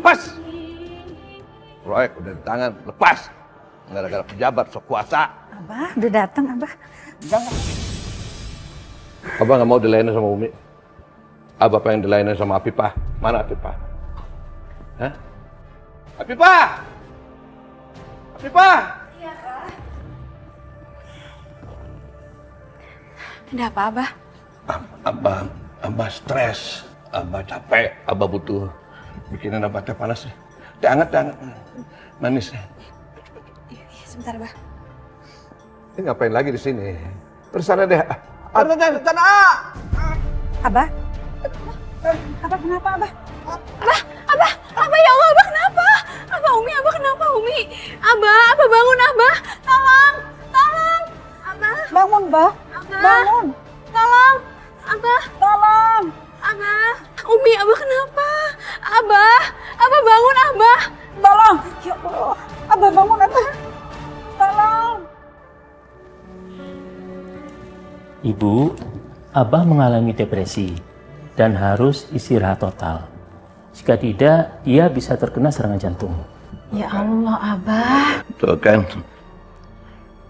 lepas. Proyek udah di tangan, lepas. Gara-gara pejabat sok kuasa. Abah, udah datang, Abah. Jangan. Abah nggak mau dilayanin sama Umi. Abah pengen dilayanin sama Apipah. Mana Apipah? Hah? Apipah! Apipah! Iya, Kak. Ada apa, Abah? Abah stres. Abah capek. Abah butuh bikinin abah teh panas. Teh hangat, manis. Iya, sebentar, Abah. Ini ngapain lagi di sini? Terus sana deh. Sana. Abah? Abah kenapa, Abah? Abah, ya Allah, Abah kenapa? Umi, Abah kenapa, Umi? Abah bangun, Abah. Tolong. Abah. Bangun, Bah. Abah. Bangun. Tolong. Abah. Tolong. Abah. Umi, Abah kenapa? Abah bangun, Abah. Tolong. Ya Allah. Abah bangun, Abah. Tolong. Ibu, Abah mengalami depresi dan harus istirahat total. Jika tidak, ia bisa terkena serangan jantung. Ya Allah, Abah. Tuh kan.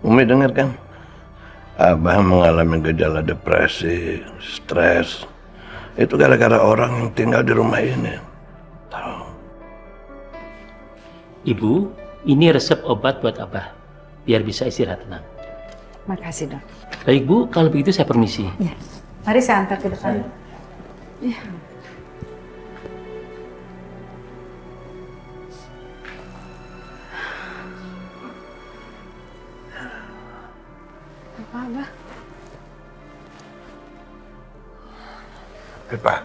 Umi dengar kan? Abah mengalami gejala depresi, stres. Itu gara-gara orang yang tinggal di rumah ini. Tahu. Ibu, ini resep obat buat Abah, biar bisa istirahat tenang. Makasih, Dok. Baik Bu, kalau begitu saya permisi. Ya. Mari saya antar ke depan. Ya. Apa, Abah? Pipa.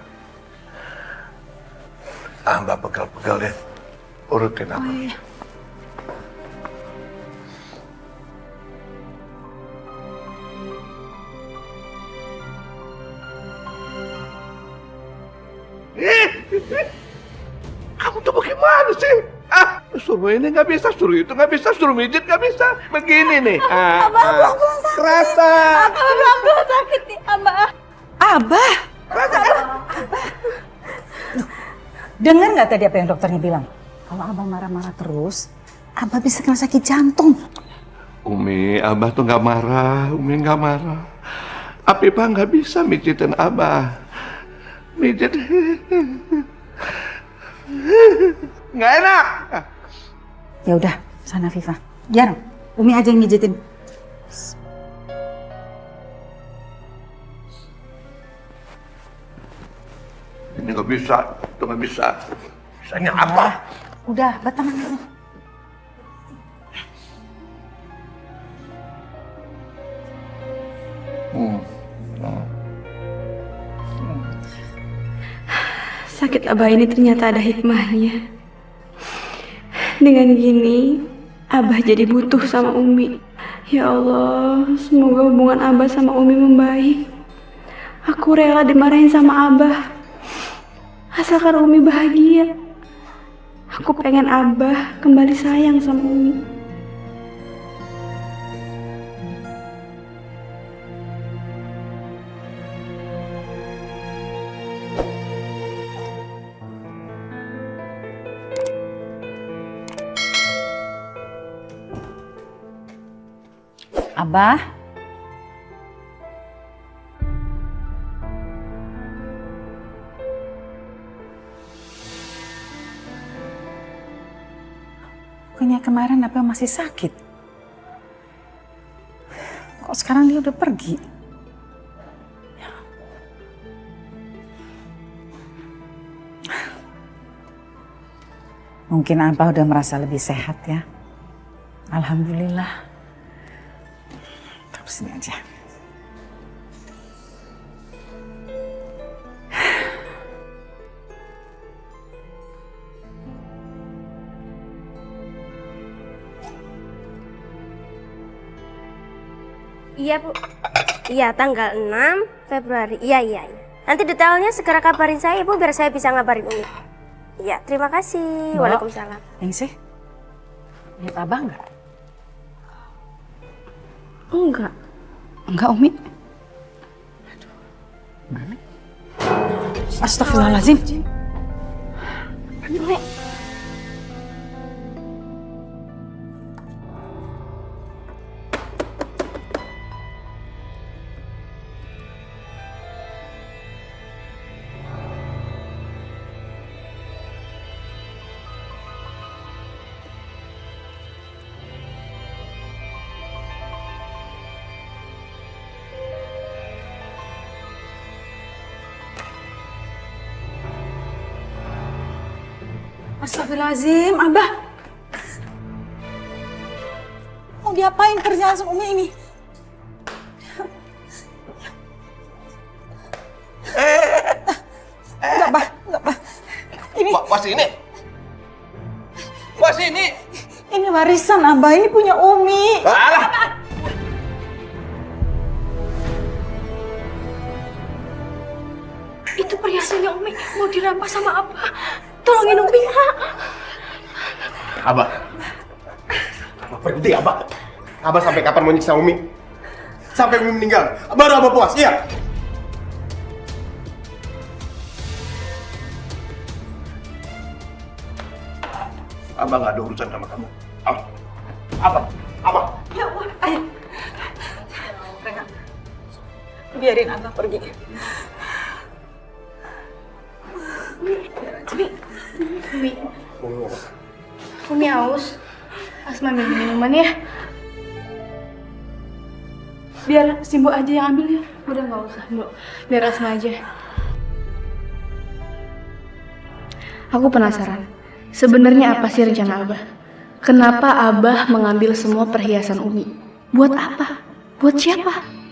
Abah pegal-pegal ya. Urutin apa? Oh iya. Kamu tuh bagaimana sih? Suruh ini nggak bisa, suruh itu nggak bisa, suruh mijit nggak bisa. Begini nih. Abah sakit. Kerasa. Abah sakit nih, Abah. Abah! Dengar nggak tadi apa yang dokternya bilang? Kalau Abah marah-marah terus, Abah bisa kena sakit jantung. Umi, Abah tuh nggak marah. Umi nggak marah. Apipah nggak bisa mijitin Abah. Mijit. Nggak enak. Ya udah, sana Viva. Biar Umi aja yang mijitin. Ini nggak bisa, itu nggak bisa. Bisanya apa? Udah, batangan aja. Sakit Abah ini ternyata ada hikmahnya. Dengan gini, Abah jadi butuh sama Umi. Ya Allah, semoga hubungan Abah sama Umi membaik. Aku rela dimarahin sama Abah. Asalkan Umi bahagia. Aku pengen Abah kembali sayang sama Umi. Abah? Bukannya kemarin Abah masih sakit? Kok sekarang dia udah pergi? Mungkin Abah udah merasa lebih sehat ya. Alhamdulillah. Terus sini aja. Iya, Bu. Iya, tanggal 6 Februari. Iya. Nanti detailnya segera kabarin saya, Ibu, biar saya bisa ngabarin Umi. Iya, terima kasih. Mbak. Waalaikumsalam. Ningsih, lihat Abah nggak? Enggak. Enggak, Umi. Aduh, mana? Astagfirullahaladzim. Umi, Astagfirullahaladzim, Abah. Mau diapain kerjaan sama Umi ini? Enggak, Bah. Enggak, Bah. Ini, Wah sini. ini warisan, Abah. Ini punya Umi. Alah. Itu perhiasannya Umi mau dirampas sama Abah. Tolongin Umi, Kak. Abah. Abah berhenti, Abah. Abah sampai kapan mau nyiksa Umi? Sampai Umi meninggal. Baru Abah puas, iya? Abah nggak ada urusan sama kamu. Abah. Ya Allah, ayo. Rena, biarin Abah pergi. Umi haus. Asma ambil minuman ya. Biar si Mbok aja yang ambil ya. Udah nggak usah, Mbok. Biar Asma aja. Aku penasaran. Sebenarnya apa sih rencana Abah? Kenapa Abah mengambil semua perhiasan Umi? Buat apa? Buat siapa?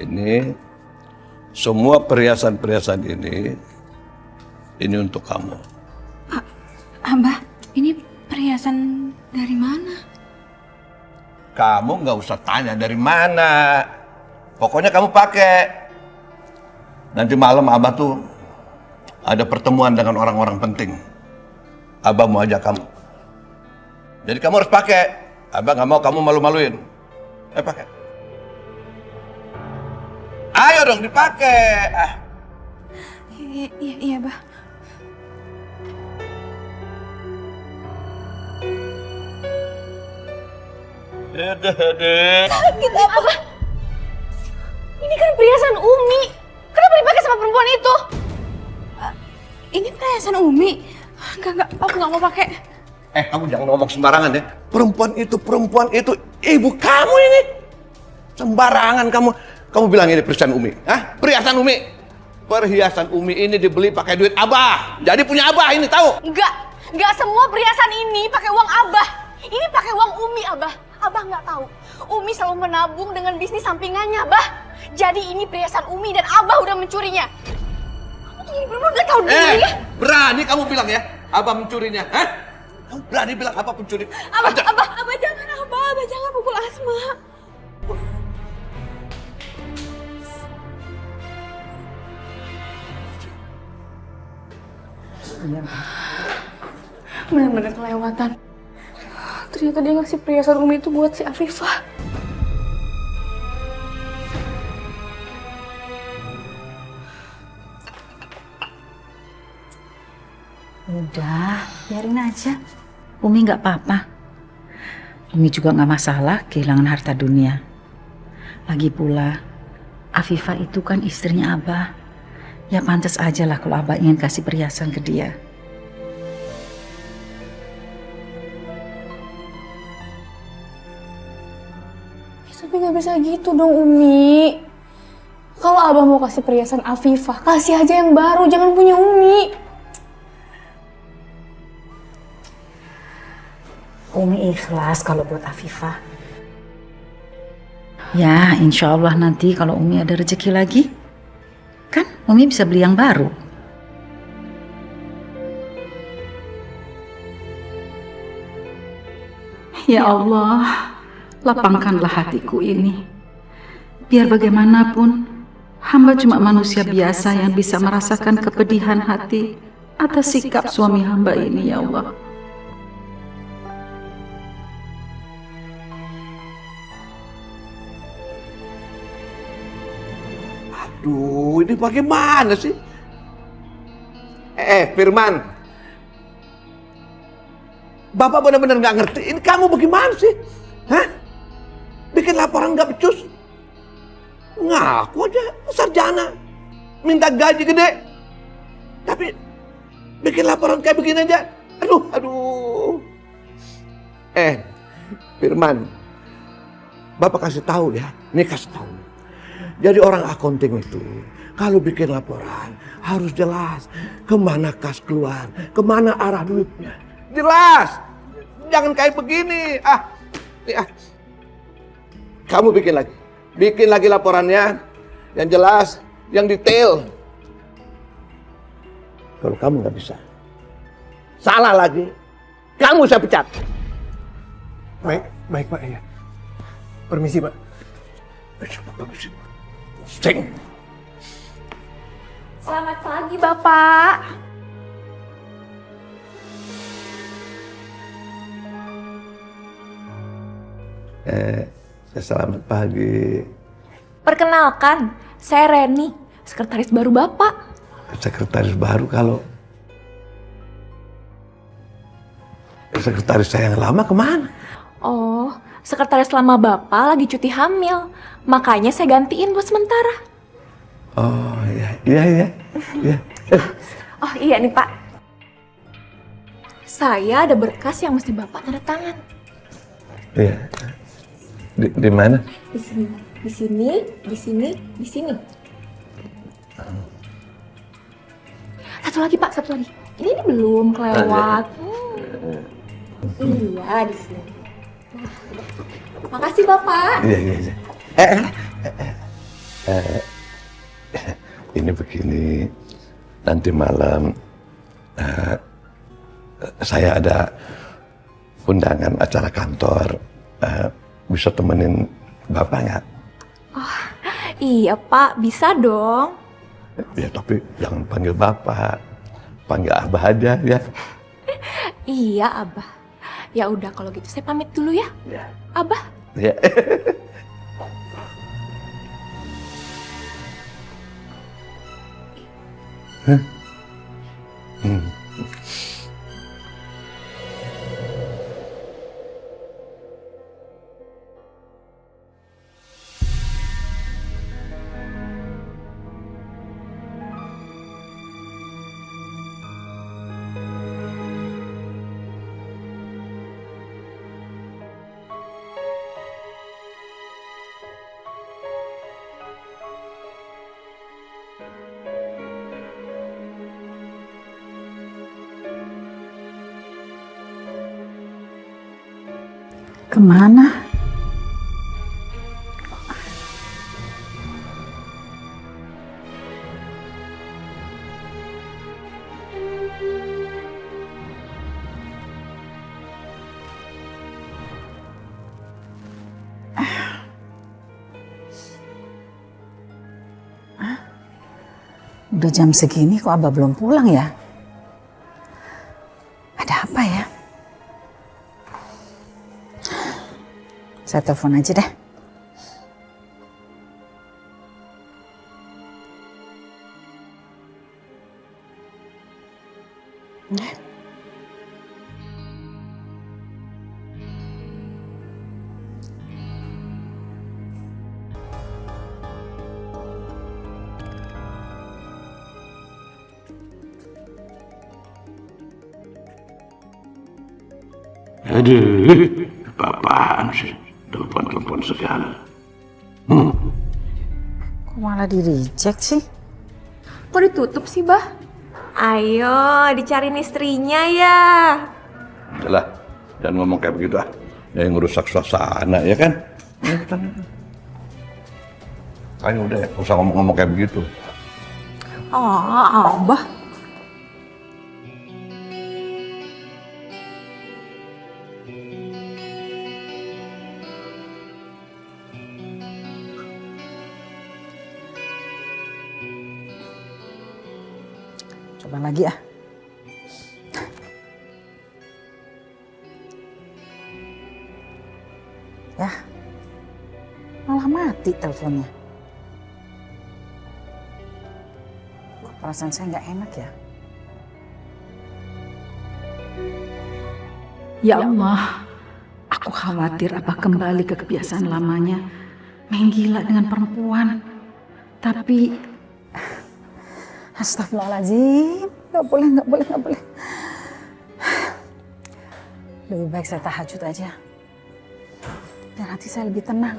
Ini semua perhiasan-perhiasan ini untuk kamu. Abah, ini perhiasan dari mana? Kamu nggak usah tanya dari mana. Pokoknya kamu pakai. Nanti malam Abah tuh ada pertemuan dengan orang-orang penting. Abah mau ajak kamu. Jadi kamu harus pakai. Abah nggak mau kamu malu-maluin. Pakai. Ayo dong dipakai. Iya, Bah. Kita apa? Ini kan perhiasan Umi. Kenapa dipakai sama perempuan itu? Ini perhiasan Umi. Enggak, aku nggak mau pakai. Kamu jangan ngomong sembarangan ya. Perempuan itu ibu kamu ini. Sembarangan kamu. Kamu bilang ini perhiasan Umi. Perhiasan Umi. Perhiasan Umi ini dibeli pakai duit Abah. Jadi punya Abah ini, tahu? Enggak semua perhiasan ini pakai uang Abah. Ini pakai uang Umi, Abah. Abah nggak tahu. Umi selalu menabung dengan bisnis sampingannya, Abah. Jadi ini perhiasan Umi dan Abah udah mencurinya. Kamu tuh jadi bener-bener nggak tahu diri ya? Berani kamu bilang ya, Abah mencurinya, Kamu berani bilang Abah pencuri? Abah jangan, Abah jangan pukul Asma. Bener-bener kelewatan. Ternyata dia ngasih perhiasan Umi itu buat si Afifah. Udah, biarin aja. Umi nggak apa-apa. Umi juga nggak masalah kehilangan harta dunia. Lagi pula, Afifah itu kan istrinya Abah. Ya pantas aja lah kalau Abah ingin kasih perhiasan ke dia. Tapi nggak bisa gitu dong, Umi. Kalau Abah mau kasih perhiasan Afifah, kasih aja yang baru, jangan punya Umi. Umi ikhlas kalau buat Afifah. Ya, insya Allah nanti kalau Umi ada rezeki lagi, kan Umi bisa beli yang baru. Ya Allah, lapangkanlah hatiku ini. Biar bagaimanapun, hamba cuma manusia biasa yang bisa merasakan kepedihan hati atas sikap suami hamba ini, ya Allah. Aduh, ini bagaimana sih? Firman. Bapak benar-benar nggak ngerti. Ini kamu bagaimana sih? Bikin laporan nggak becus? Ngaku aja sarjana. Minta gaji gede. Tapi bikin laporan kayak begini aja. Aduh. Firman. Bapak kasih tahu ya. Ini kasih tahu. Jadi orang akunting itu kalau bikin laporan harus jelas kemana kas keluar, kemana arah duitnya. Jelas, jangan kayak begini. Kamu bikin lagi laporannya yang jelas, yang detail. Kalau kamu nggak bisa, salah lagi, kamu saya pecat. Baik Pak, iya. Permisi Pak. Permisi. Ceng. Selamat pagi, Bapak. Selamat pagi. Perkenalkan, saya Reni, sekretaris baru Bapak. Sekretaris baru kalau sekretaris saya yang lama kemana? Oh, sekretaris lama Bapak lagi cuti hamil. Makanya saya gantiin buat sementara. Oh iya. Oh iya nih Pak. Saya ada berkas yang mesti Bapak tanda tangan. Iya. Di mana? Di sini, di sini, di sini, di sini. Satu lagi Pak, satu lagi. Ini belum kelewat. Iya, di sini. Makasih Bapak. Iya. Ini begini, nanti malam saya ada undangan acara kantor. Bisa temenin Bapak nggak? Oh, iya Pak, bisa dong. Ya tapi jangan panggil Bapak, panggil Abah aja ya. Iya Abah. Ya udah kalau gitu saya pamit dulu ya. Abah. Ya. Kemana? Udah jam segini kok Abah belum pulang ya? Ada apa ya? Saya telepon aja deh. Aduh, apa-apaan sih? Telepon segala. Kok malah di-reject sih? Kok ditutup sih, Bah? Ayo, dicariin istrinya ya. Udah, jangan ngomong kayak begitu ah. Yang ngerusak suasana ya kan? Ayo udah, nggak usah ngomong-ngomong kayak begitu. Abah. Coba lagi ah. Ya, malah mati teleponnya. Kok perasaan saya nggak enak ya? Ya Allah, aku khawatir apa kembali ke kebiasaan lamanya, main gila dengan perempuan. Tapi astagfirullahaladzim, nggak boleh. Lebih baik saya tahajud aja, biar hati saya lebih tenang.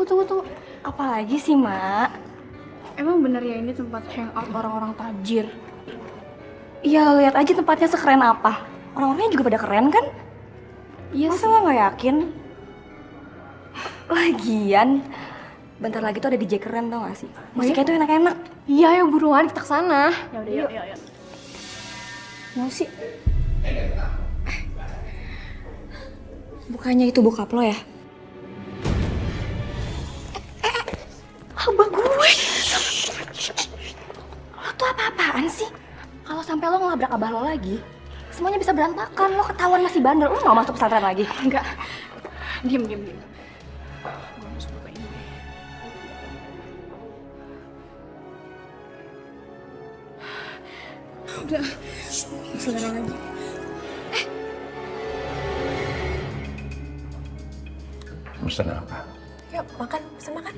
tunggu. Apalagi sih, Mak? Emang bener ya ini tempat hangout orang-orang tajir? Iya, lihat aja tempatnya sekeren apa. Orang-orangnya juga pada keren kan? Iya. Masa lo nggak yakin? Lagian, bentar lagi tuh ada DJ keren tau gak sih? Musiknya tuh enak-enak. Iya, yuk buruan kita kesana. Yaudah, yuk. Mau sih? Bukannya itu bokap lo ya? Abah gue! Lo tuh apa-apaan sih? Kalau sampai lo ngelabrak abah lo lagi, semuanya bisa berantakan. Lo ketahuan masih bandel. Lo gak masuk pesantren lagi? Enggak. Diam. Gue harus buka ini. Udah. Selera lagi. Pesan apa? Yuk, makan. Pesan makan.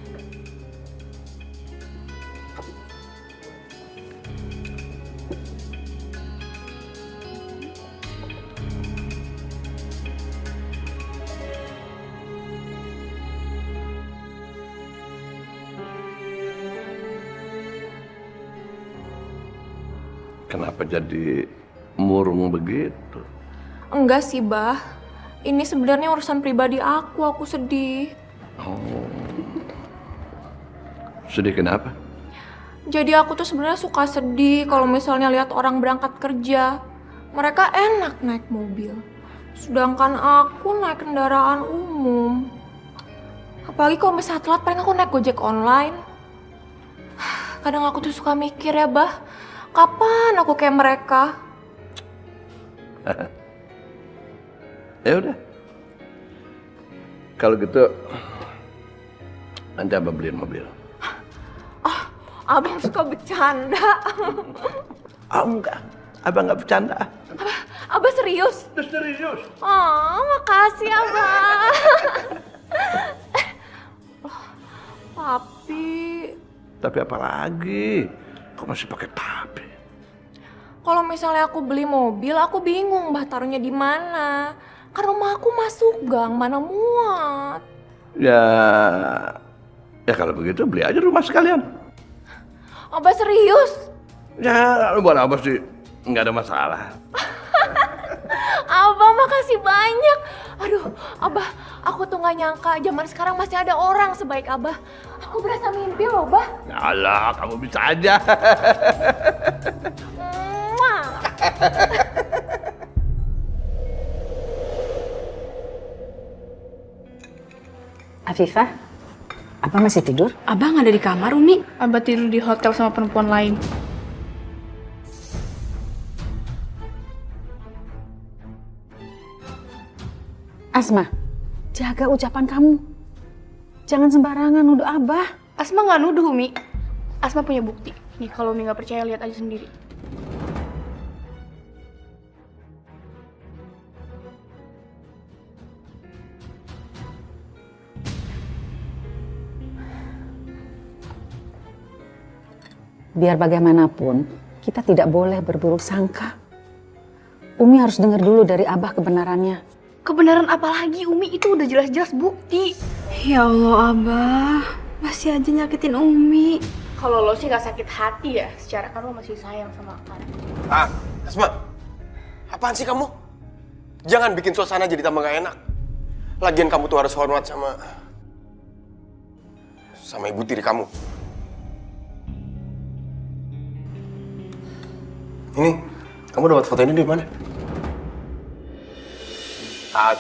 Kenapa jadi murung begitu? Enggak sih, Bah. Ini sebenarnya urusan pribadi aku sedih. Oh. Sedih kenapa? Jadi aku tuh sebenarnya suka sedih kalau misalnya lihat orang berangkat kerja. Mereka enak naik mobil. Sedangkan aku naik kendaraan umum. Apalagi kalau misalnya telat, paling aku naik Gojek online. Kadang aku tuh suka mikir ya, Bah. Kapan aku kayak mereka? Ya udah. Kalau gitu nanti Abang beliin mobil. Abang suka bercanda. Enggak. Abang nggak bercanda. Abah serius? Serius. Oh, makasih Abah. Papi. Tapi apa lagi? Kok masih pakai tapi? Kalau misalnya aku beli mobil, aku bingung Mbah taruhnya di mana. Kan rumah aku masuk gang, mana muat. Ya kalau begitu beli aja rumah sekalian. Abah serius? Ya, lu buat apa sih? Nggak ada masalah. Abah makasih banyak. Aduh, Abah, aku tuh nggak nyangka zaman sekarang masih ada orang sebaik Abah. Aku berasa mimpi loh, Bah. Alah, kamu bisa aja. Mwah. Afifah, apa masih tidur? Abah nggak ada di kamar, Umi. Abah tidur di hotel sama perempuan lain. Asma, jaga ucapan kamu. Jangan sembarangan nuduh Abah. Asma nggak nuduh, Umi. Asma punya bukti. Nih, kalau Umi nggak percaya, lihat aja sendiri. Biar bagaimanapun, kita tidak boleh berburuk sangka. Umi harus dengar dulu dari Abah kebenarannya. Kebenaran apa lagi, Umi? Itu udah jelas-jelas bukti. Ya Allah, Abah. Masih aja nyakitin Umi. Kalau lo sih nggak sakit hati ya, secara kan lo masih sayang sama Akar. Asma, apaan sih kamu? Jangan bikin suasana jadi tambah gak enak. Lagian kamu tuh harus hormat sama ibu tiri kamu. Ini, kamu dapat foto ini dari mana?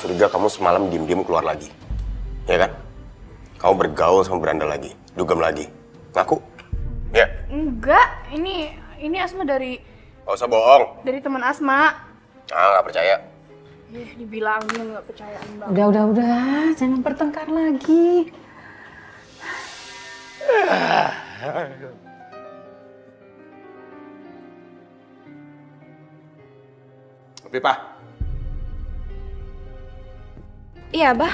Curiga kamu semalam diem-diem keluar lagi. Ya kan? Kamu bergaul sama beranda lagi, dugem lagi. Ngaku? Ya? Enggak, ini Asma dari Gak usah bohong. teman Asma. Gak percaya. Dibilangnya nggak percayaan banget. Udah, jangan bertengkar lagi. Pipa, Iya, Abah.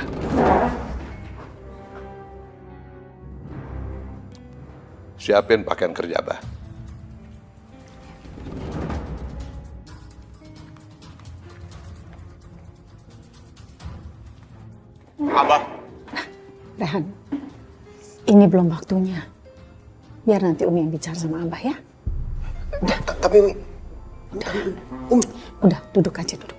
Siapin pakaian kerja, Abah. Abah. Rehan, Ini belum waktunya. Biar nanti Umi yang bicara sama Abah ya. Tapi Umi, Udah, duduk aja duduk.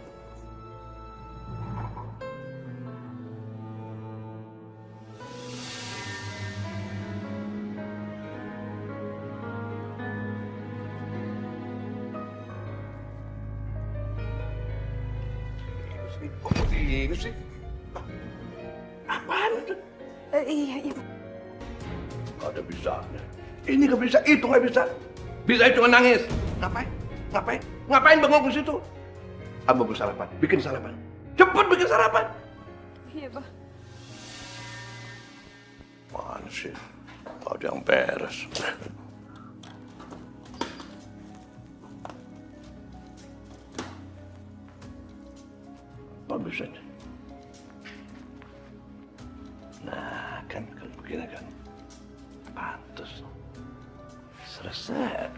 Ini sih. Apaan itu? Iya. Gak ada bisanya. Ini gak bisa, itu gak bisa. Bisa cuma nangis. Ngapain bengong ke situ? Abah sarapan, bikin sarapan. Cepet bikin sarapan. Iya, Bah. Mana sih? Gak ada yang beres. Bagus aja. Nah, kan kalau begini kan pantas. Selesai.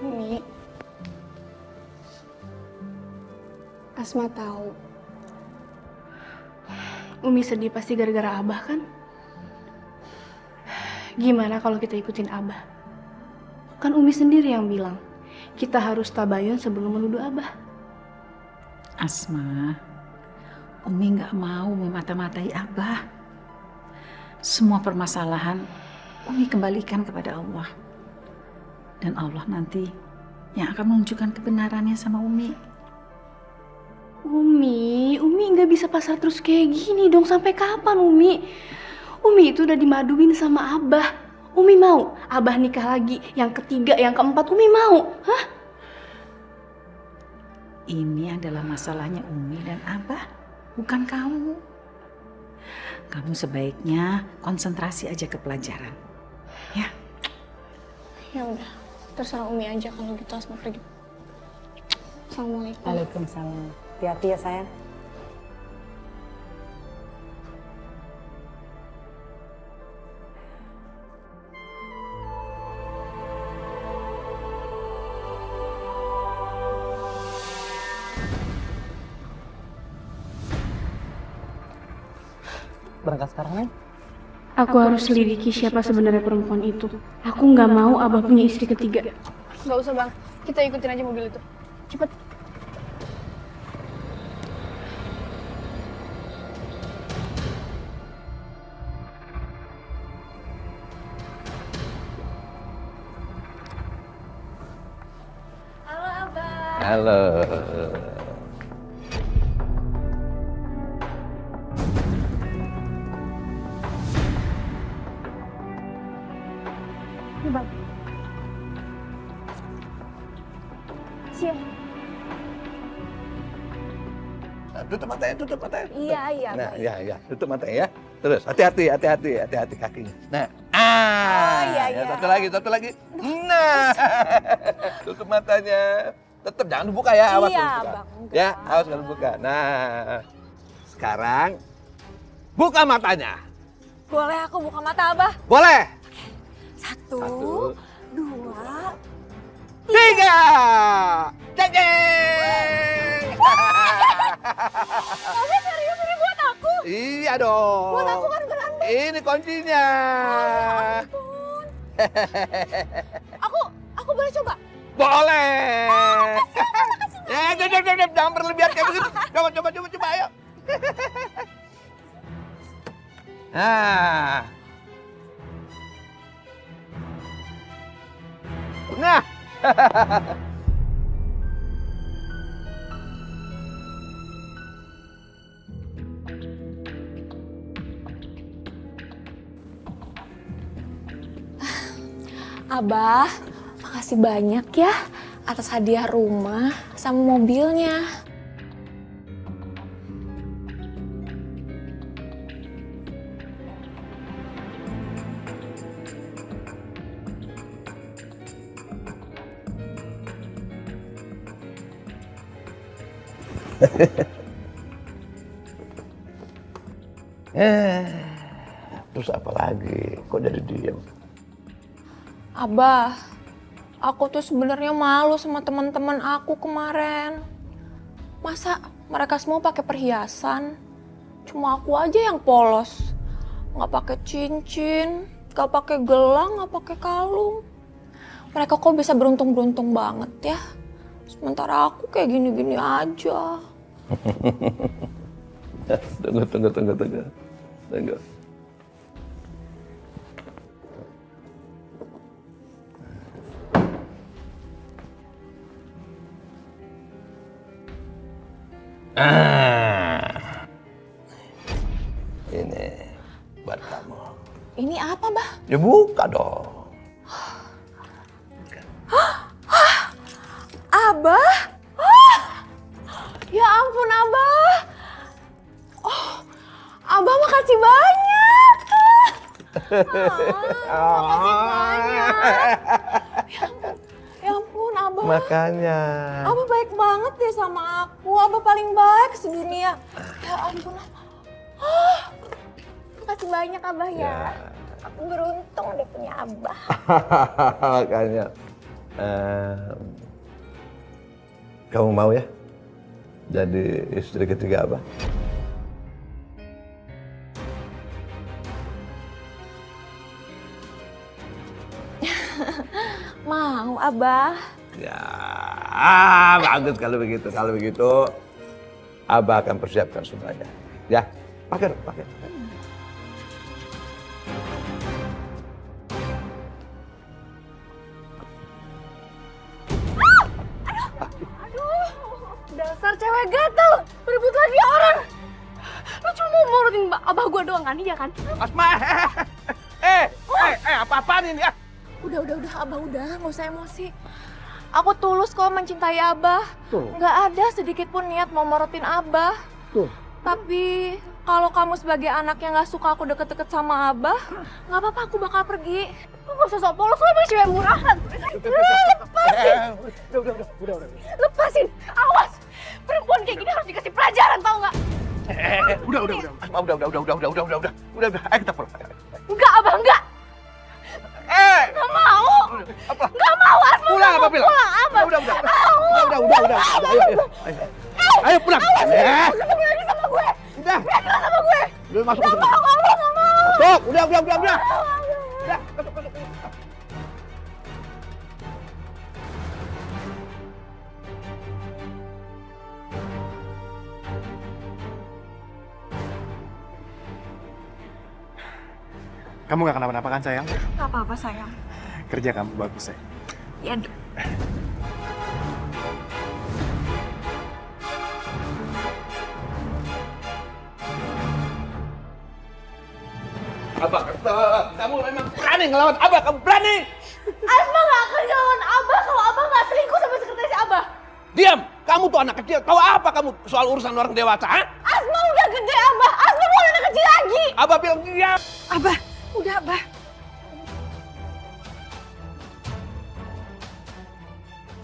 Umi, Asma tahu. Umi sedih pasti gara-gara Abah kan? Gimana kalau kita ikutin Abah? Kan Umi sendiri yang bilang, kita harus tabayun sebelum menuduh Abah. Asma, Umi nggak mau memata-matai Abah. Semua permasalahan Umi kembalikan kepada Allah. Dan Allah nanti yang akan menunjukkan kebenarannya sama Umi. Umi nggak bisa pasrah terus kayak gini dong. Sampai kapan, Umi? Umi itu udah dimaduin sama Abah. Umi mau Abah nikah lagi, yang ketiga, yang keempat, Umi mau? Hah? Ini adalah masalahnya Umi dan Abah, bukan kamu. Kamu sebaiknya konsentrasi aja ke pelajaran. Ya. Ya udah, terserah Umi aja kalau gitu. Asma pergi. Assalamualaikum. Waalaikumsalam. Hati-hati ya sayang. Berangkat sekarang, Neng? Aku harus selidiki siapa sebenarnya perempuan itu. Aku nggak mau Abah punya istri ketiga. Nggak usah, Bang. Kita ikutin aja mobil itu. Cepet. Halo Abah. Halo. Ini Bang. Siap. Nah, tutup matanya, tutup matanya. Iya, Nah, Bang. ya, tutup matanya ya. Terus, hati-hati kakinya. Nah, iya. Satu lagi. Nah, tutup matanya. Tetap jangan dibuka ya, awas Iya, kalau dibuka. Bang, enggak. Ya, awas kalau dibuka. Nah, sekarang buka matanya. Boleh aku buka mata Abah? Boleh. Satu, dua, 3. Ceng. Abah serius ini buat aku? Iya dong. Buat aku kan beranda. Ini kuncinya. Ampun. Aku boleh coba? Boleh. Jangan berlebihan kayak begitu. Coba, ayo. Nah. Abah, makasih banyak ya atas hadiah rumah sama mobilnya. Terus apa lagi? Kok jadi diem? Abah, aku tuh sebenarnya malu sama teman-teman aku kemarin. Masa mereka semua pakai perhiasan? Cuma aku aja yang polos. Nggak pakai cincin, nggak pakai gelang, nggak pakai kalung. Mereka kok bisa beruntung-beruntung banget ya. Sementara aku kayak gini-gini aja. Tunggu. Ini buat kamu. Ini apa, Bah? Ya buka dong. Abah? Ya ampun, Abah. Oh, Abah makasih banyak. Makasih banyak. Ya ampun, Abah. Makanya. Abah baik banget deh sama aku. Abah paling baik sedunia. Ya ampun. Makasih banyak, Abah ya. Aku beruntung deh punya Abah. Makanya. Kamu mau ya jadi istri ketiga Abah? Mau, Abah. Ya, bagus kalau begitu. Kalau begitu, Abah akan persiapkan semuanya. Ya, pakai. Dasar cewek gatel, berebut lagi orang. Lu cuma mau morotin abah gua doang kan, iya kan? Asma, apa-apaan ini ya? Udah, Abah udah, nggak usah emosi. Aku tulus kok mencintai Abah. Nggak ada sedikit pun niat mau morotin Abah. Tapi kalau kamu sebagai anak yang nggak suka aku deket-deket sama Abah, nggak apa-apa, aku bakal pergi. Lu gak usah sok polos, lu emang cewek murahan. Lepasin! Udah. Lepasin! Awas! Perempuan kayak gini harus dikasih pelajaran, tau nggak? Udah. Asma, udah. Ayo kita pulang. Enggak, Abah, enggak! Nggak mau! Apa? Nggak mau, Asma! Pulang apa bilang? Pulang, Abah! Udah. Ayo pulang. Ketemu lagi sama gue! Udah. Biarkan sama gue! Udah masuk. Nggak mau, Abah, nggak mau! Masuk. Udah. Udah, masuk. Kamu gak kenapa-napa kan sayang? Nggak apa-apa, sayang. Kerja kamu bagus ya. Ya, Abah, kamu memang berani ngelawan Abah, kamu berani! Asma nggak akan ngelawan Abah kalau Abah nggak selingkuh sama sekretaris Abah. Diam! Kamu tuh anak kecil, tahu apa kamu soal urusan orang dewasa, ha? Asma udah gede, Abah. Asma bukan anak kecil lagi. Abah bilang diam! Abah, udah Abah.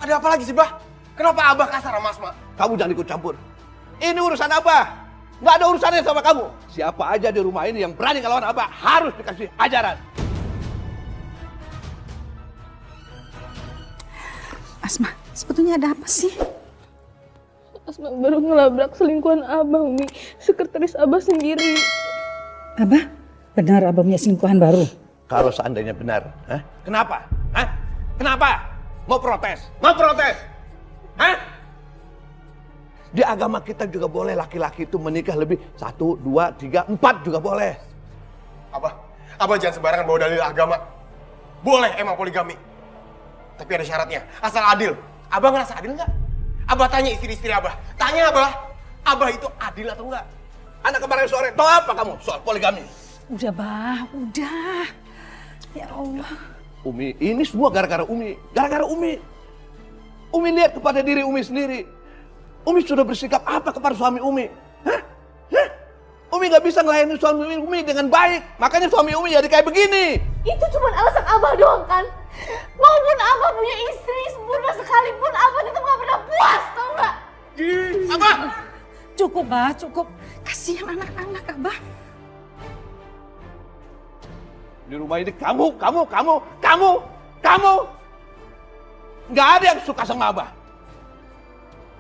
Ada apa lagi sih, Bah? Kenapa Abah kasar sama Asma? Kamu jangan ikut campur. Ini urusan Abah. Nggak ada urusannya sama kamu. Siapa aja di rumah ini yang berani ngelawan Abah harus dikasih ajaran. Asma, sebetulnya ada apa sih? Asma baru ngelabrak selingkuhan Abah, Umi. Sekretaris Abah sendiri. Abah, benar Abah punya selingkuhan baru? Kalau seandainya benar, kenapa? Kenapa? Mau protes? Hah? Di agama kita juga boleh laki-laki itu menikah lebih 1, 2, 3, 4 juga boleh. Abah jangan sembarangan bawa dalil agama. Boleh emang poligami. Tapi ada syaratnya, asal adil. Abah ngerasa adil nggak? Abah tanya istri-istri Abah. Tanya Abah itu adil atau enggak? Anak kemarin sore, tahu apa kamu soal poligami? Udah, Bah, udah. Ya Allah. Umi, ini semua gara-gara Umi. Gara-gara Umi. Umi lihat kepada diri Umi sendiri. Umi sudah bersikap apa kepada suami Umi? Hah? Umi gak bisa ngelayani suami Umi dengan baik. Makanya suami Umi jadi kayak begini. Itu cuma alasan Abah doang kan? Maupun Abah punya istri sempurna sekalipun, Abah tetap gak pernah puas, tau gak? Abah! Cukup, Bah, cukup. Kasihan anak-anak, Abah. Di rumah ini kamu. Nggak ada yang suka sama Abah.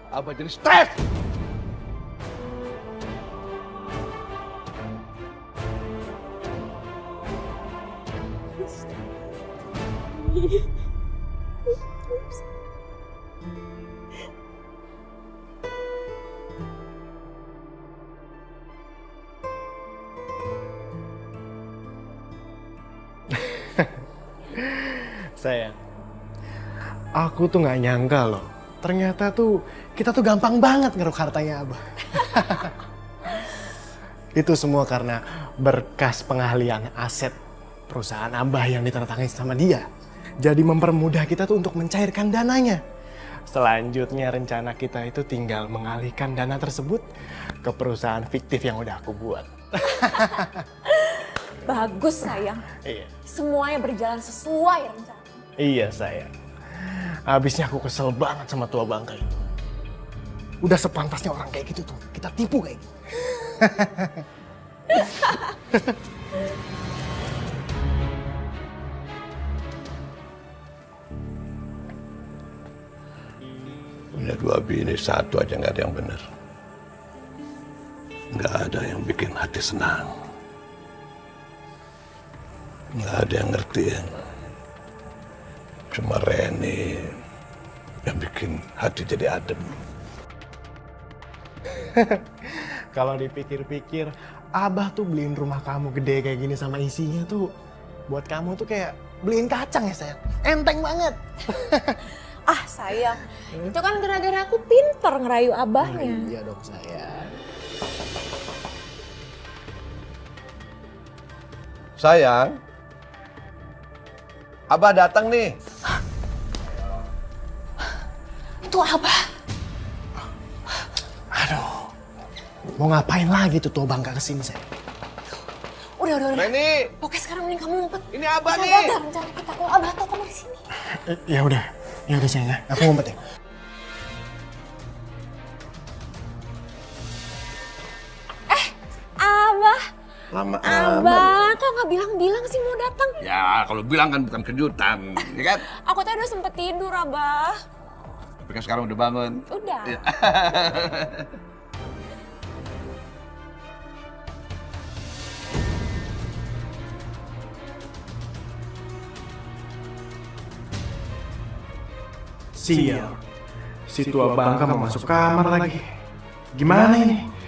Abah jadi stres. Sayang, aku tuh nggak nyangka loh. Ternyata tuh kita tuh gampang banget ngeruk hartanya Abah. Itu semua karena berkas pengahlian aset perusahaan Abah yang ditandatangani sama dia. Jadi mempermudah kita tuh untuk mencairkan dananya. Selanjutnya rencana kita itu tinggal mengalihkan dana tersebut ke perusahaan fiktif yang udah aku buat. Bagus sayang. Iya. Semuanya berjalan sesuai rencana. Iya sayang. Habisnya aku kesel banget sama tua bangka itu. Udah sepantasnya orang kayak gitu tuh kita tipu kayak gitu. Punya dua bini, satu aja nggak ada yang benar. Nggak ada yang bikin hati senang. Nggak ada yang ngertiin. Cuma Reni yang bikin hati jadi adem. Kalau dipikir-pikir, Abah tuh beliin rumah kamu gede kayak gini sama isinya tuh buat kamu tuh kayak beliin kacang ya sayang. Enteng banget. Ah sayang, itu kan gara-gara aku pinter ngerayu abahnya. Iya dong sayang. Sayang, Abah datang nih. Itu abah. Aduh, mau ngapain lagi tuh tua bangka kesini sayang? Udah. Reni, Pokoknya sekarang mending kamu ngumpet. ini Abah Bisa nih. gagal rencana kita kalau abah tahu kamu di sini. Ya udah sayang ya. Aku ngumpet ya. Abah, Lama abah, kok nggak bilang-bilang sih mau datang? Ya, kalau bilang kan bukan kejutan, ya kan? Aku tadi udah sempet tidur, abah. Tapi kan sekarang udah bangun. Udah. Iya. Sial, si tua bangka mau masuk kamar lagi. Gimana ini?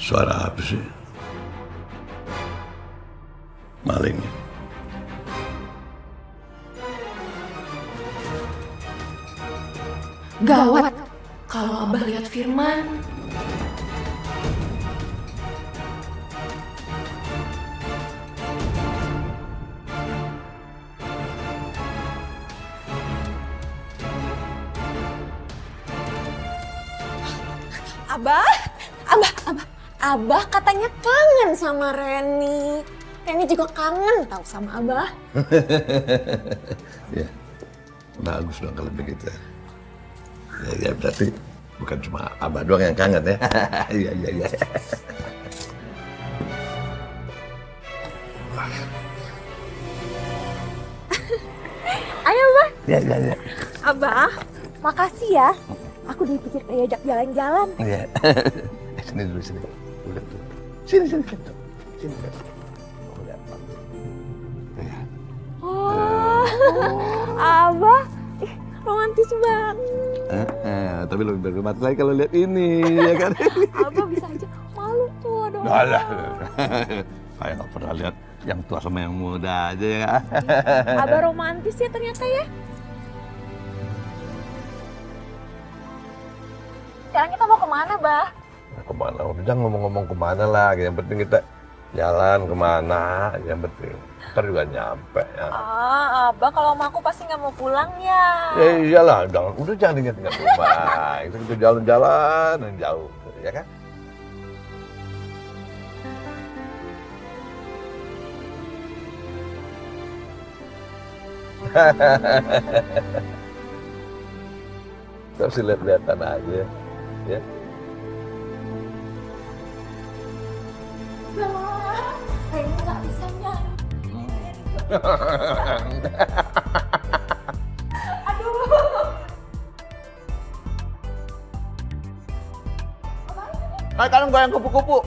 Suara apa sih? Malingnya. Gawat. Kalau abah lihat Firman. Abah katanya kangen sama Reni. Reni juga kangen tahu sama Abah. Ya, bagus dong kalau begitu. Ya berarti bukan cuma Abah doang yang kangen ya. Iya. Ayo, Abah. Iya. Abah, makasih ya. Aku dipikir diajak jalan-jalan. Iya. Sini dulu, sini. Udah tuh. Sini. Udah. Iya. Oh, Abah, romantis banget. Tapi lebih berhormat lagi kalau lihat ini, ya kan? Abah bisa aja malu tuh dong. Alah. Saya nggak pernah lihat yang tua sama yang muda aja ya. Abah romantis ya ternyata ya. Sekarang kita mau kemana, Bah? Kemana? Udah jangan ngomong-ngomong kemana lah. Yang penting kita Jalan kemana yang penting. Ntar juga nyampe ya. Abah kalau sama aku pasti nggak mau pulang ya. Ya iyalah, udah jangan ingat-ingat rumah. Itu kita jalan-jalan yang jauh, ya kan? Terus lihat-lihatan aja, ya. Reni nggak bisa nyanyi. Nah, kalian goyang kupu-kupu.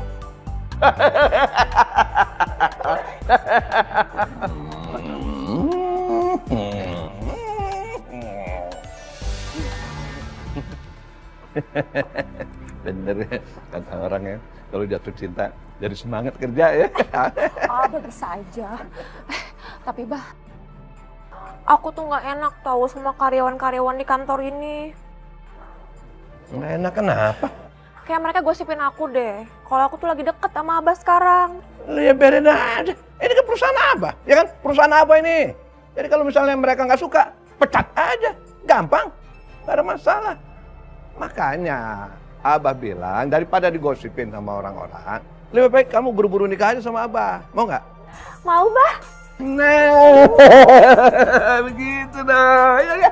Bener ya, kata orang ya, kalau jatuh cinta jadi semangat kerja ya. Abah bisa aja. Tapi bah, aku tuh nggak enak tahu sama karyawan-karyawan di kantor ini. Nggak enak kenapa? Kayak mereka gosipin aku deh. Kalau aku tuh lagi deket sama Abah sekarang. Ya biarin aja. Ini kan perusahaan Abah, ya kan? Perusahaan Abah ini. Jadi kalau misalnya mereka nggak suka, pecat aja. Gampang, nggak ada masalah. Makanya Abah bilang daripada digosipin sama orang-orang, lebih baik kamu buru-buru nikah aja sama Abah. Mau nggak? Mau bah? Nah, begitu dah. Ya.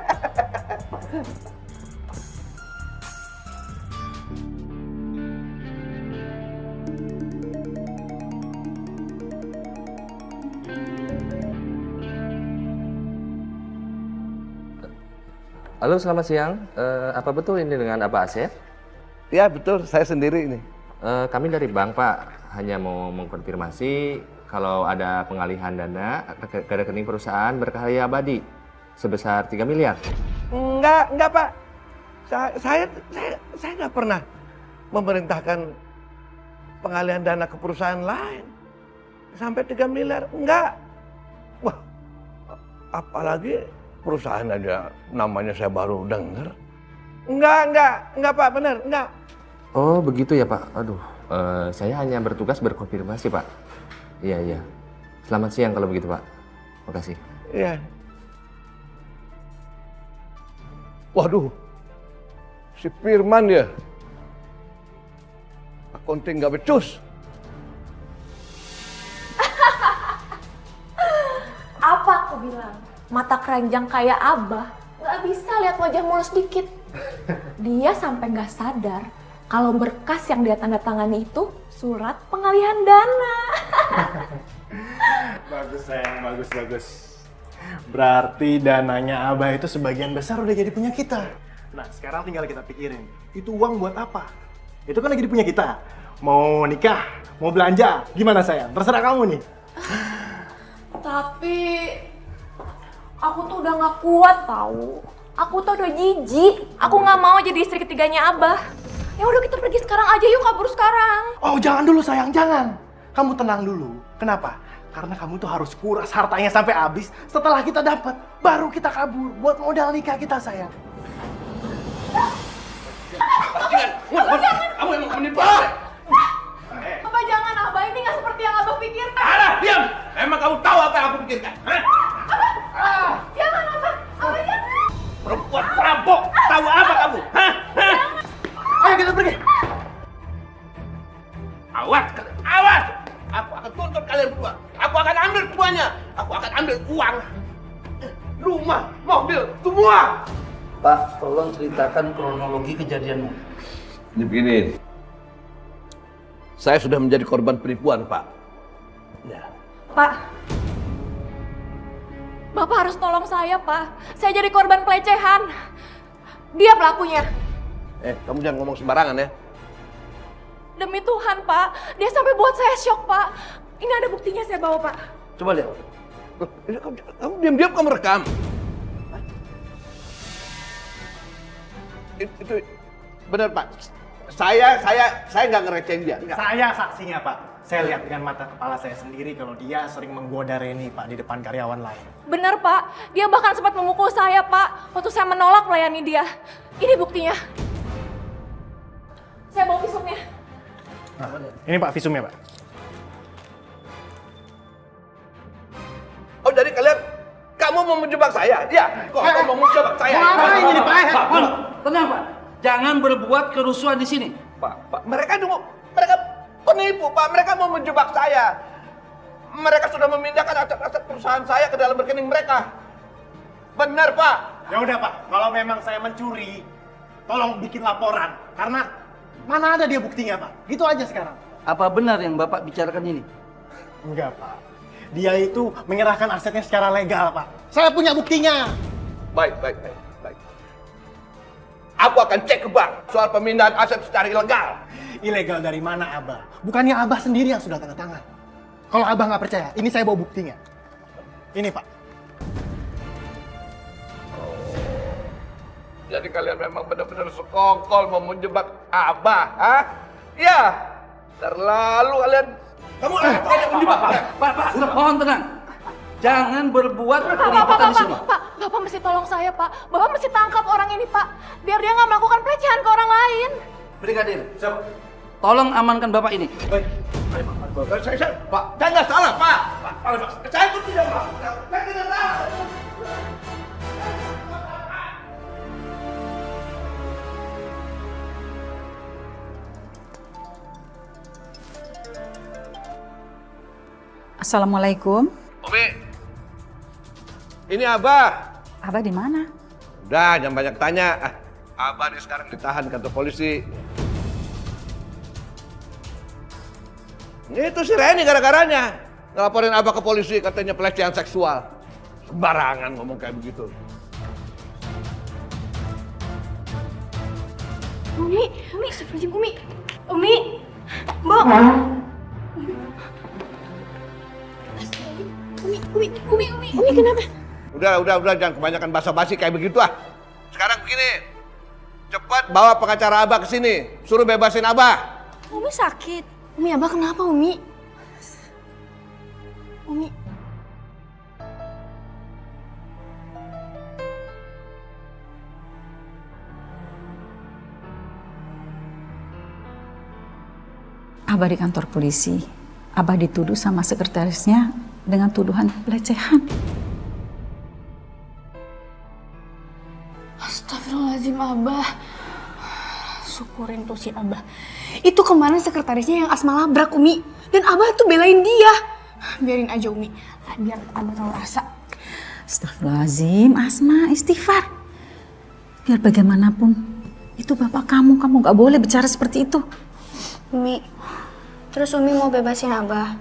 Halo, selamat siang. Apa betul ini dengan Abah Asep? Ya betul, saya sendiri ini. Kami dari bank, Pak. Hanya mau mengkonfirmasi kalau ada pengalihan dana ke rekening perusahaan berkarya abadi sebesar 3 miliar. Enggak Pak. Saya nggak pernah memerintahkan pengalihan dana ke perusahaan lain sampai 3 miliar. Enggak. Wah, apalagi perusahaan aja namanya saya baru dengar. Enggak Pak, benar, enggak. Oh, begitu ya, Pak. Aduh, saya hanya bertugas berkonfirmasi, Pak. Iya. Selamat siang kalau begitu, Pak. Makasih. Iya. Waduh, si Firman ya. Akunting nggak becus. Apa aku bilang? Mata keranjang kayak Abah nggak bisa lihat wajah mulus dikit. Dia sampai nggak sadar kalau berkas yang dia tanda tangani itu surat pengalihan dana. Bagus sayang, bagus. Berarti dananya Abah itu sebagian besar udah jadi punya kita. Nah, sekarang tinggal kita pikirin, itu uang buat apa? Itu kan lagi di punya kita. Mau nikah, mau belanja, gimana sayang? Terserah kamu nih. Tapi aku tuh udah nggak kuat tahu. Aku tuh udah jijik. Aku nggak mau jadi istri ketiganya Abah. Ya udah kita pergi sekarang aja yuk, kabur sekarang. Oh, jangan dulu sayang, jangan. Kamu tenang dulu. Kenapa? Karena kamu tuh harus kuras hartanya sampai habis. Setelah kita dapat, baru kita kabur buat modal nikah kita sayang. Kamu emang menipu saya. Abah jangan, Abah ini nggak seperti yang Abah pikirkan. Alah, diam. Emang kamu tahu apa yang aku pikirkan? Jangan Abah, Abah jangan. Perempuan perampok. Tahu apa kamu? Ayo kita pergi. Awas! Aku akan tuntut kalian berdua. Aku akan ambil semuanya. Aku akan ambil uang, rumah, mobil, semua. Pak, tolong ceritakan kronologi kejadianmu. Ini begini. Saya sudah menjadi korban penipuan, Pak. Ya. Pak, Bapak harus tolong saya, Pak. Saya jadi korban pelecehan. Dia pelakunya. Kamu jangan ngomong sembarangan ya. Demi Tuhan, Pak. Dia sampai buat saya syok, Pak. Ini ada buktinya saya bawa, Pak. Coba lihat. Kamu diam-diam kamu rekam. Itu benar, Pak. Saya nggak ngerecehin dia. Enggak. Saya saksinya, Pak. Saya lihat dengan mata kepala saya sendiri kalau dia sering menggoda Reni, Pak, di depan karyawan lain. Benar, Pak. Dia bahkan sempat memukul saya, Pak. Waktu saya menolak melayani dia. Ini buktinya. Saya bawa visumnya. Nah, ini Pak visumnya, Pak. mau menjebak saya? Ya, kau mau menjebak saya. Ngapain ini Pak? Tenang Pak, jangan berbuat kerusuhan di sini. Pak, mereka penipu, Pak. Mereka mau menjebak saya. Mereka sudah memindahkan aset-aset perusahaan saya ke dalam rekening mereka. Benar, Pak. Ya udah Pak, kalau memang saya mencuri, tolong bikin laporan. Karena mana ada dia buktinya Pak. Gitu aja sekarang. Apa benar yang Bapak bicarakan ini? Enggak Pak. Dia itu menyerahkan asetnya secara legal Pak. Saya punya buktinya. Baik. Aku akan cek ke bank soal pemindahan aset secara ilegal. Ilegal dari mana Abah? Bukannya Abah sendiri yang sudah tanda tangan. Kalau Abah nggak percaya, ini saya bawa buktinya. Ini Pak. Jadi kalian memang benar-benar sekongkol mau menjebak Abah, ha? Ya, terlalu kalian. Kamu menjebak Pak, mohon tenang. Jangan berbuat keributan di sini. Pak, Bapak mesti tolong saya, Pak. Bapak mesti tangkap orang ini, Pak. Biar dia nggak melakukan pelecehan ke orang lain. Brigadir, tolong amankan Bapak ini. Baik. Saya, Pak, saya nggak salah, Pak. Saya itu tidak melakukan. Saya tidak salah. Assalamualaikum. Umi, ini Abah. Abah di mana? Udah, jangan banyak tanya. Abah ini sekarang ditahan kantor polisi. Itu si Reni gara-garanya. Ngelaporin Abah ke polisi katanya pelecehan seksual. Sembarangan ngomong kayak begitu. Umi, astagfirullahaladzim, Umi, Mbok. Umi, kenapa? Udah, jangan kebanyakan basa-basi kayak begitu ah. Sekarang begini, cepat bawa pengacara Abah ke sini, suruh bebasin Abah. Umi sakit. Umi, Abah kenapa, Umi? Umi. Abah di kantor polisi. Abah dituduh sama sekretarisnya dengan tuduhan pelecehan. Astagfirullahaladzim, Abah. Syukurin tuh si Abah. Itu kemarin sekretarisnya yang Asma labrak, Umi. Dan Abah tuh belain dia. Biarin aja, Umi. Biar Abah tahu rasa. Astagfirullahaladzim, Asma, istighfar. Biar bagaimanapun, itu bapak kamu gak boleh bicara seperti itu. Umi, terus Umi mau bebasin Abah.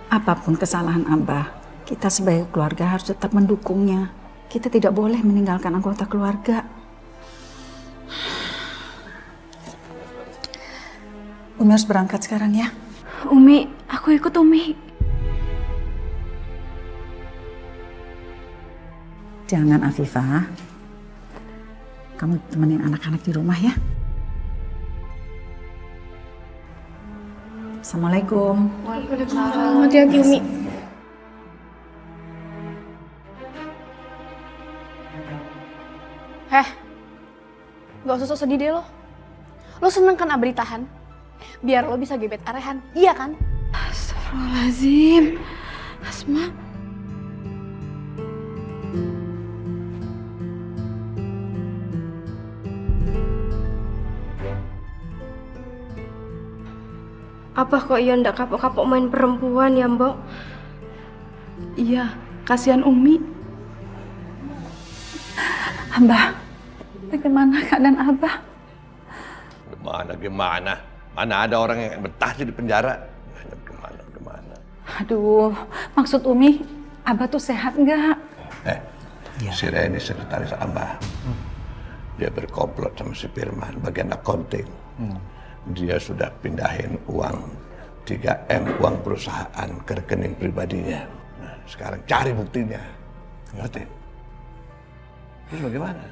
Apapun kesalahan Abah, kita sebagai keluarga harus tetap mendukungnya. Kita tidak boleh meninggalkan anggota keluarga. Umi harus berangkat sekarang ya. Umi, aku ikut, Umi. Jangan, Afifah. Kamu temenin anak-anak di rumah ya. Assalamualaikum. Waalaikumsalam. Hati-hati, Umi. Gak usah sok sedih deh lo. Lo seneng kan Abah ditahan? Biar lo bisa gebet Arehan, iya kan? Astagfirullahaladzim. Asma. Apa kok Ion ndak kapok-kapok main perempuan ya, Mbok? Iya, kasihan Umi. Abah, bagaimana keadaan Abah? Gimana? Mana ada orang yang betah di penjara? Gimana? Aduh, maksud Umi, Abah tuh sehat nggak? Si Reni sekretaris Abah. Dia berkomplot sama si Firman, bagian accounting. Dia sudah pindahin uang 3M, uang perusahaan ke rekening pribadinya. Nah, sekarang cari buktinya. Ngerti? Terus bagaimana?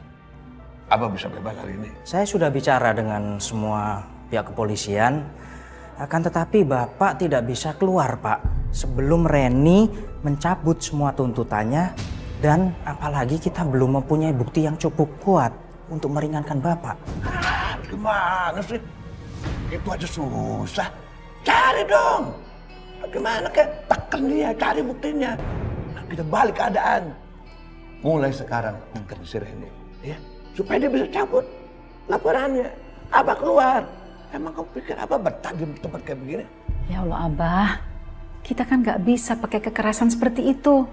Abah bisa bebas hari ini? Saya sudah bicara dengan semua pihak kepolisian, akan tetapi Bapak tidak bisa keluar, Pak, sebelum Reni mencabut semua tuntutannya, dan apalagi kita belum mempunyai bukti yang cukup kuat untuk meringankan Bapak. Gimana sih? Itu aja susah. Cari dong. Bagaimana kek? Tekan dia, cari buktinya. Nah, kita balik keadaan. Mulai sekarang tekan si Reni, ya, supaya dia bisa cabut laporannya. Abah keluar. Emang kamu pikir Abah betah di tempat kayak begini? Ya Allah Abah, kita kan nggak bisa pakai kekerasan seperti itu.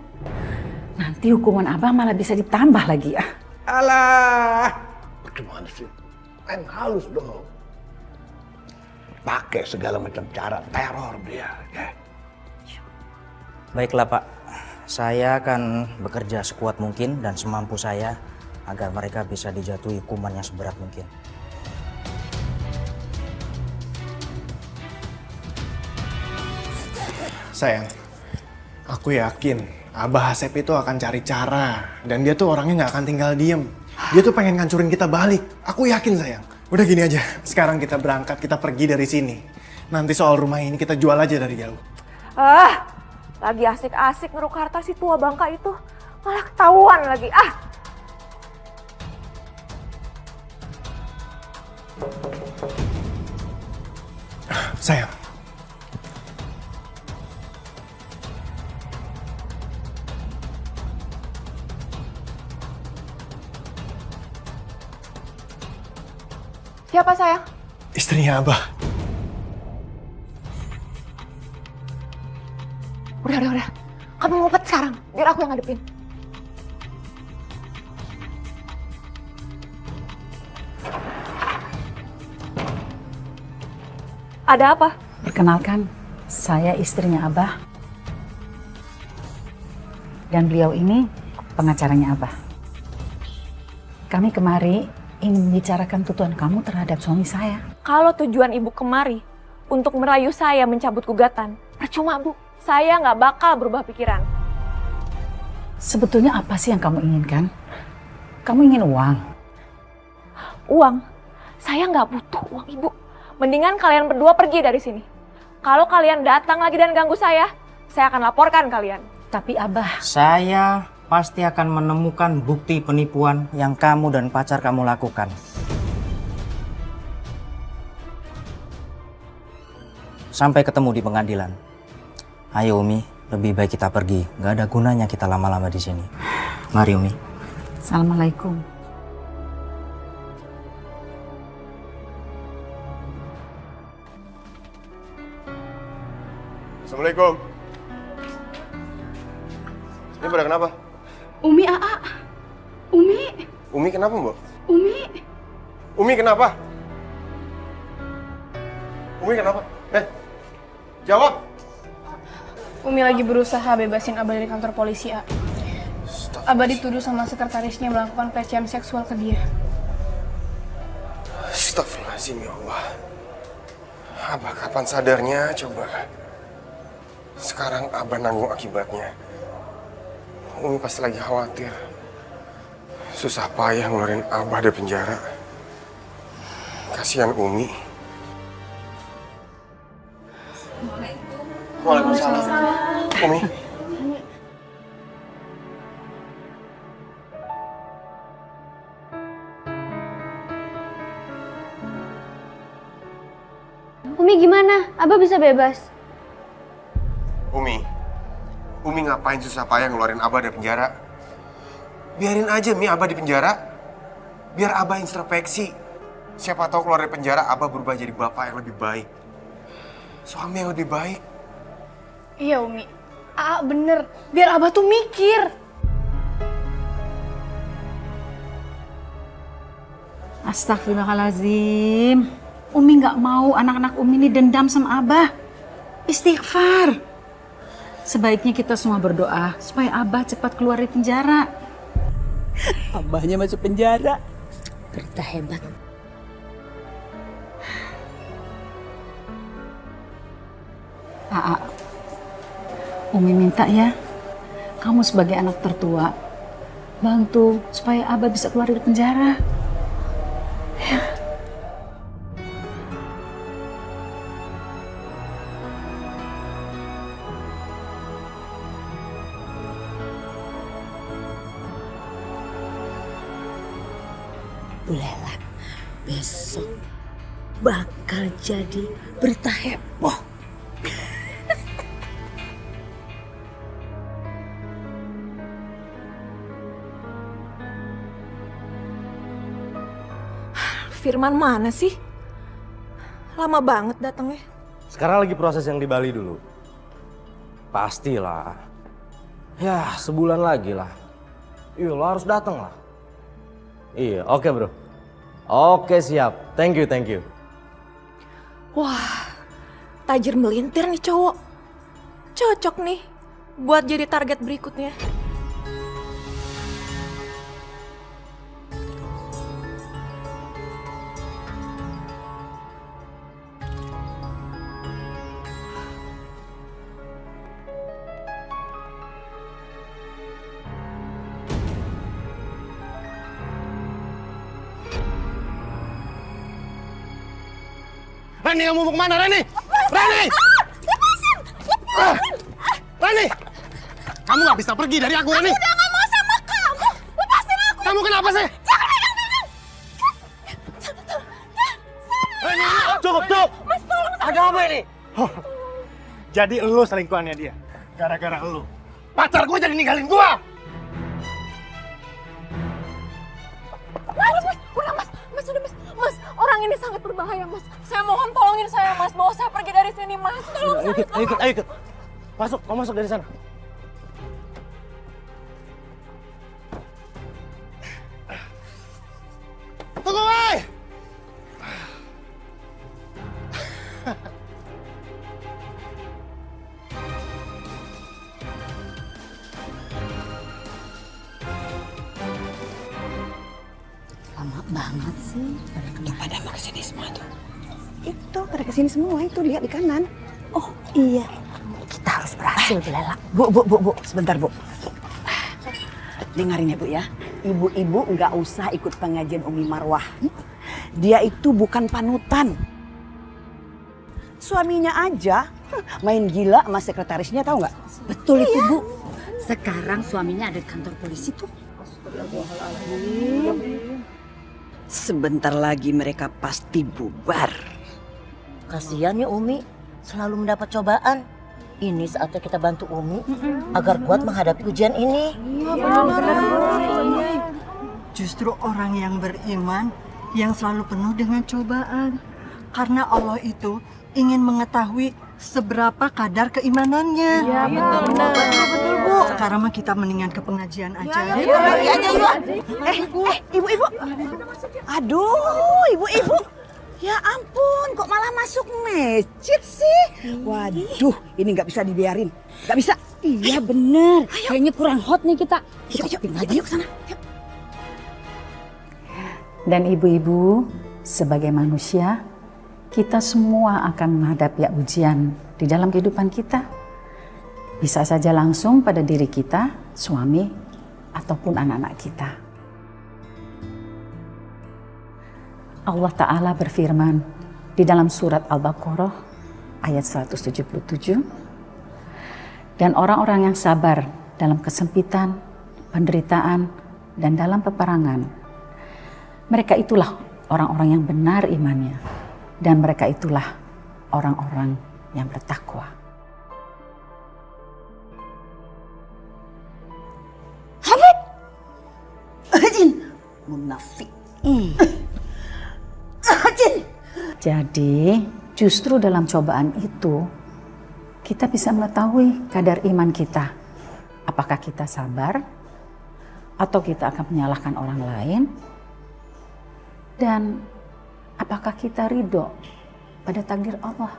Nanti hukuman Abah malah bisa ditambah lagi ya. Alah, bagaimana sih? Main halus dong. Pakai segala macam cara teror dia. Ya. Baiklah Pak, saya akan bekerja sekuat mungkin dan semampu saya agar mereka bisa dijatuhi hukuman yang seberat mungkin. Sayang, aku yakin Abah Asep itu akan cari cara. Dan dia tuh orangnya nggak akan tinggal diem. Dia tuh pengen ngancurin kita balik. Aku yakin sayang. Udah gini aja, sekarang kita berangkat, kita pergi dari sini. Nanti soal rumah ini kita jual aja dari jauh. Lagi asik-asik ngeruk harta si tua bangka itu. Malah ketahuan lagi. Sayang. Siapa sayang? Istrinya Abah. Udah. Kamu ngumpet sekarang, biar aku yang ngadepin. Ada apa? Perkenalkan, saya istrinya Abah. Dan beliau ini pengacaranya Abah. Kami kemari ingin membicarakan tuduhan kamu terhadap suami saya. Kalau tujuan ibu kemari untuk merayu saya mencabut gugatan, percuma bu. Saya nggak bakal berubah pikiran. Sebetulnya apa sih yang kamu inginkan? Kamu ingin uang? Uang? Saya nggak butuh uang ibu. Mendingan kalian berdua pergi dari sini. Kalau kalian datang lagi dan ganggu saya akan laporkan kalian. Tapi Abah... Saya pasti akan menemukan bukti penipuan yang kamu dan pacar kamu lakukan. Sampai ketemu di pengadilan. Ayo Umi, lebih baik kita pergi. Gak ada gunanya kita lama-lama di sini. Mari Umi. Assalamualaikum. Assalamualaikum. Ini pada kenapa? Umi, Aa. Umi. Umi kenapa, Mbak? Umi kenapa? Umi kenapa? Jawab. Umi lagi berusaha bebasin Abah dari kantor polisi, A. Abah dituduh sama sekretarisnya melakukan pelecehan seksual ke dia. Astagfirullahaladzim, ya Allah. Abah kapan sadarnya, coba. Sekarang Abah nanggung akibatnya. Umi pasti lagi khawatir. Susah payah ngeluarin Abah dari penjara. Kasihan Umi. Waalaikumsalam. Umi. Umi gimana? Abah bisa bebas? Umi ngapain susah payah ngeluarin Abah dari penjara? Biarin aja Mi Abah di penjara. Biar Abah introspeksi. Siapa tahu keluar dari penjara Abah berubah jadi bapak yang lebih baik. Suami yang lebih baik. Iya Umi, Aa bener. Biar Abah tuh mikir. Astagfirullahaladzim. Umi nggak mau anak-anak Umi ini dendam sama Abah. Istighfar. Sebaiknya kita semua berdoa supaya Abah cepat keluar dari penjara. Abahnya masuk penjara. Berita hebat. Aa, Umi minta ya, kamu sebagai anak tertua, bantu supaya Abah bisa keluar dari penjara. Ya. Bu Lela, besok bakal jadi berita heboh. Firman mana sih? Lama banget datangnya. Sekarang lagi proses yang di Bali dulu. Pastilah. Ya, sebulan lagi lah. Iya, lo harus datang lah. Iya, oke bro. Oke, siap. Thank you, thank you. Wah, tajir melintir nih cowok. Cocok nih buat jadi target berikutnya. Reni, kamu mau kemana, Reni? Reni! Lepasin! Reni! Kamu gak bisa pergi dari aku, Reni! Aku udah gak mau sama kamu! Lepasin aku! Kamu kenapa sih? Jangan pegang-pegang! Reni, cukup, cukup! Mas, tolong saya! Ada apa ini? Jadi elu selingkuhannya dia? Gara-gara elu? Pacar gue jadi ninggalin gue! Mas, udah mas, udah mas. Mas, orang ini sangat berbahaya, mas. Saya mohon tolongin saya, mas. Bawa saya pergi dari sini, mas. Tolong saya. Ayo ikut. Masuk, kamu masuk dari sana. Tunggu, woi! Lama banget sih. Pada mau kesini semua tuh. Itu pada kesini semua itu, lihat di kanan. Oh iya, kita harus berhasil Belela. Bu, sebentar Bu. Dengarin ya Bu ya, ibu-ibu nggak usah ikut pengajian Umi Marwah. Dia itu bukan panutan. Suaminya aja main gila sama sekretarisnya, tahu nggak? Betul itu Bu. Sekarang suaminya ada di kantor polisi tuh. Sebentar lagi mereka pasti bubar. Kasihan ya Umi, selalu mendapat cobaan. Ini saatnya kita bantu Umi agar kuat menghadapi ujian ini. Justru orang yang beriman yang selalu penuh dengan cobaan. Karena Allah itu ingin mengetahui seberapa kadar keimanannya. Iya, betul, Bu. Sekarang mah kita mendingan ke pengajian aja. Ibu-ibu. Aduh, ibu-ibu. Ya ampun, kok malah masuk masjid sih? Waduh, ini nggak bisa dibiarin. Nggak bisa. Iya bener, kayaknya kurang hot nih kita. Yuk sana. Dan ibu-ibu, sebagai manusia, kita semua akan menghadapi ujian di dalam kehidupan kita. Bisa saja langsung pada diri kita, suami, ataupun anak-anak kita. Allah Ta'ala berfirman di dalam surat Al-Baqarah ayat 177. Dan orang-orang yang sabar dalam kesempitan, penderitaan, dan dalam peperangan, mereka itulah orang-orang yang benar imannya. Dan mereka itulah orang-orang yang bertakwa. Hafid! Ajin! Munafik. Ajin! Jadi justru dalam cobaan itu kita bisa mengetahui kadar iman kita. Apakah kita sabar atau kita akan menyalahkan orang lain? Dan apakah kita ridho pada takdir Allah?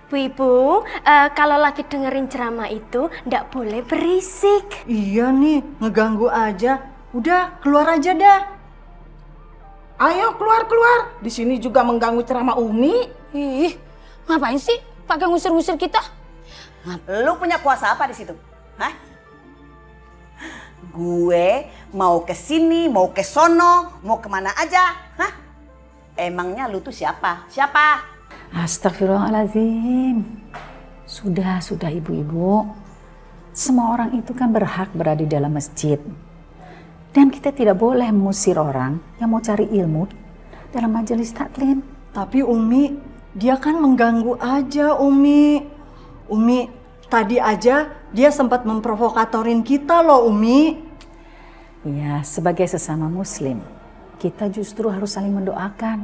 Bu Ibu, kalau lagi dengerin ceramah itu ndak boleh berisik. Iya nih, ngeganggu aja. Udah, keluar aja dah. Ayo keluar. Di sini juga mengganggu ceramah Umi. Ih, ngapain sih pakai ngusir-ngusir kita? Lu punya kuasa apa di situ? Hah? Gue mau ke sini, mau ke sono, mau kemana aja. Hah? Emangnya lu tuh siapa? Astagfirullahaladzim. Sudah ibu-ibu. semua orang itu kan berhak berada di dalam masjid. Dan kita tidak boleh mengusir orang yang mau cari ilmu dalam majelis taklim. Tapi Umi, dia kan mengganggu aja Umi. Umi, tadi aja dia sempat memprovokatorin kita loh Umi. Ya, sebagai sesama muslim, kita justru harus saling mendoakan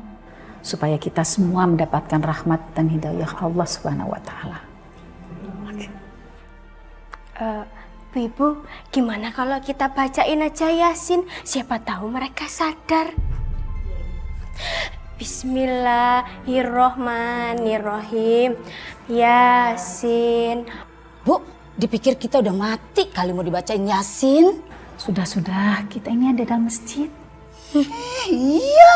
supaya kita semua mendapatkan rahmat dan hidayah Allah Subhanahu wa taala. Ibu, gimana kalau kita bacain aja Yasin? Siapa tahu mereka sadar. Bismillahirrohmanirrohim. Yasin. Bu, dipikir kita udah mati kali mau dibacain Yasin. Sudah, kita ini ada dalam masjid. Iya.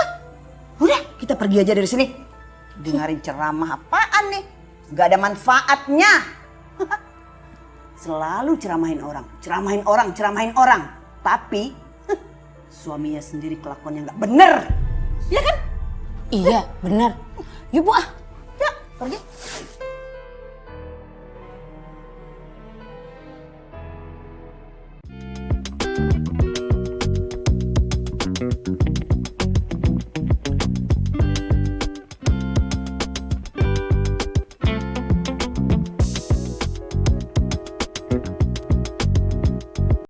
Udah, kita pergi aja dari sini. Dengerin ceramah apaan nih? Gak ada manfaatnya. Selalu ceramahin orang. Tapi suaminya sendiri kelakuannya nggak bener. Iya kan? Iya, benar. Yuk Bu, Ya, pergi.